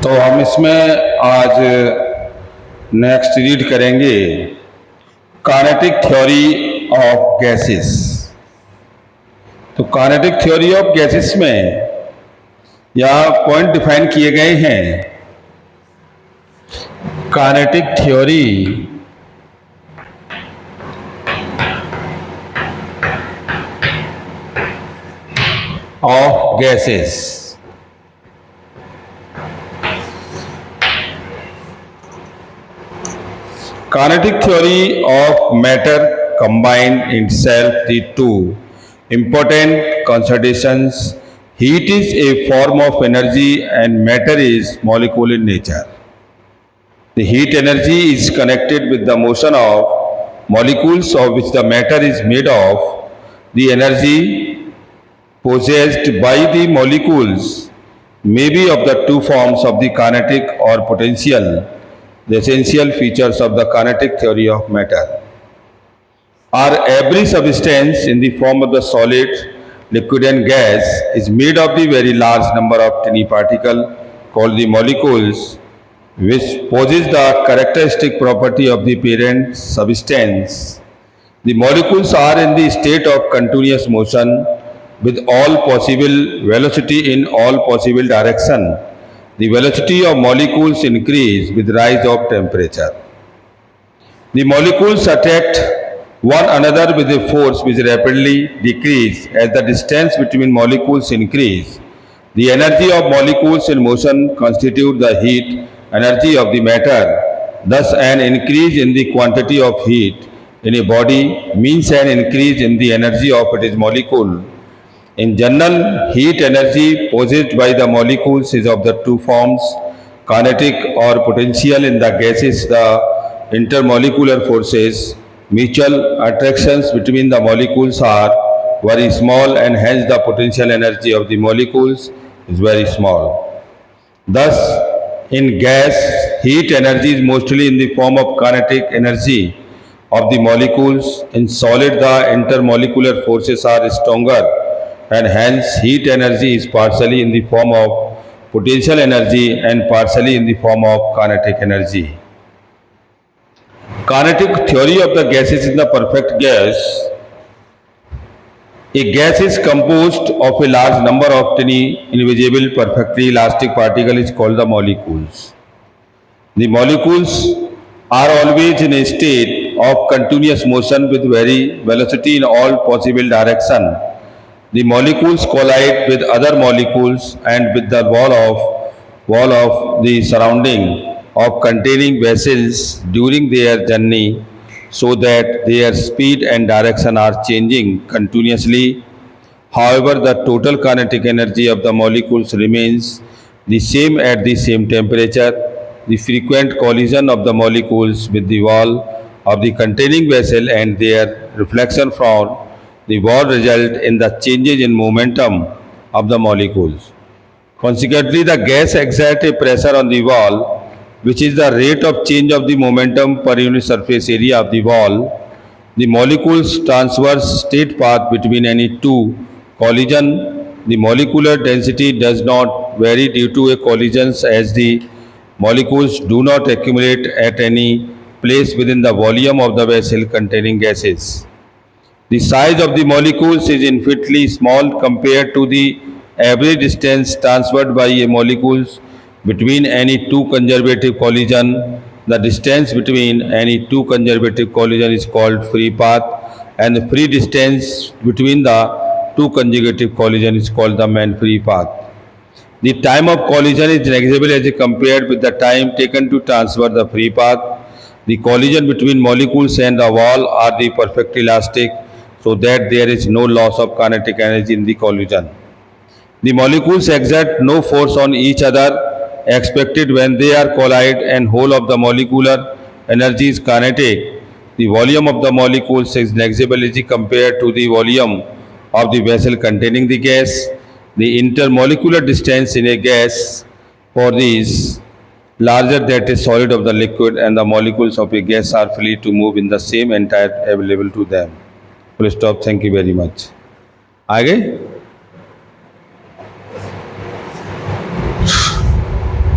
तो हम इसमें आज नेक्स्ट रीड करेंगे काइनेटिक थ्योरी ऑफ गैसेस। तो काइनेटिक थ्योरी ऑफ गैसेस में यह पॉइंट डिफाइन किए गए हैं। Kinetic theory of gases. Kinetic theory of matter combine in itself the two important considerations. Heat is a form of energy and matter is molecule in nature. The heat energy is connected with the motion of molecules of which the matter is made of. The energy possessed by the molecules may be of the two forms of the kinetic or potential. The essential features of the kinetic theory of matter are every substance in the form of the solid, liquid and gas is made of the very large number of tiny particles called the molecules, which possess the characteristic property of the parent substance. The molecules are in the state of continuous motion with all possible velocity in all possible direction. The velocity of molecules increase with rise of temperature. The molecules attract one another with a force which rapidly decreases as the distance between molecules increase. The energy of molecules in motion constitutes the heat energy of the matter. Thus, an increase in the quantity of heat in a body means an increase in the energy of its molecule. In general, heat energy possessed by the molecules is of the two forms, kinetic or potential. In the gases, the intermolecular forces, mutual attractions between the molecules are very small and hence the potential energy of the molecules is very small. Thus, in gas, heat energy is mostly in the form of kinetic energy of the molecules. In solid, the intermolecular forces are stronger and hence heat energy is partially in the form of potential energy and partially in the form of kinetic energy. Kinetic theory of the gases in the perfect gas. A gas is composed of a large number of tiny, invisible, perfectly elastic particles is called the molecules. The molecules are always in a state of continuous motion with very velocity in all possible directions. The molecules collide with other molecules and with the wall of the surrounding of containing vessels during their journey, so that their speed and direction are changing continuously. However, the total kinetic energy of the molecules remains the same at the same temperature. The frequent collision of the molecules with the wall of the containing vessel and their reflection from the wall result in the changes in momentum of the molecules. Consequently, the gas exerts a pressure on the wall, which is the rate of change of the momentum per unit surface area of the wall. The molecules transverse state path between any two collision. The molecular density does not vary due to a collisions, as the molecules do not accumulate at any place within the volume of the vessel containing gases. The size of the molecules is infinitely small compared to the average distance transferred by a molecules between any two conservative collision. The distance between any two conservative collision is called free path, and the free distance between the two consecutive collision is called the main free path. The time of collision is negligible as compared with the time taken to transfer the free path. The collision between molecules and the wall are the perfectly elastic, so that there is no loss of kinetic energy in the collision. The molecules exert no force on each other except when they are collide, and whole of the molecular energy is kinetic. The volume of the molecules is negligible as compared to the volume of the vessel containing the gas. The intermolecular distance in a gas for these larger than a solid of the liquid, and the molecules of a gas are free to move in the same entire available to them. Full stop. Thank you very much. आगे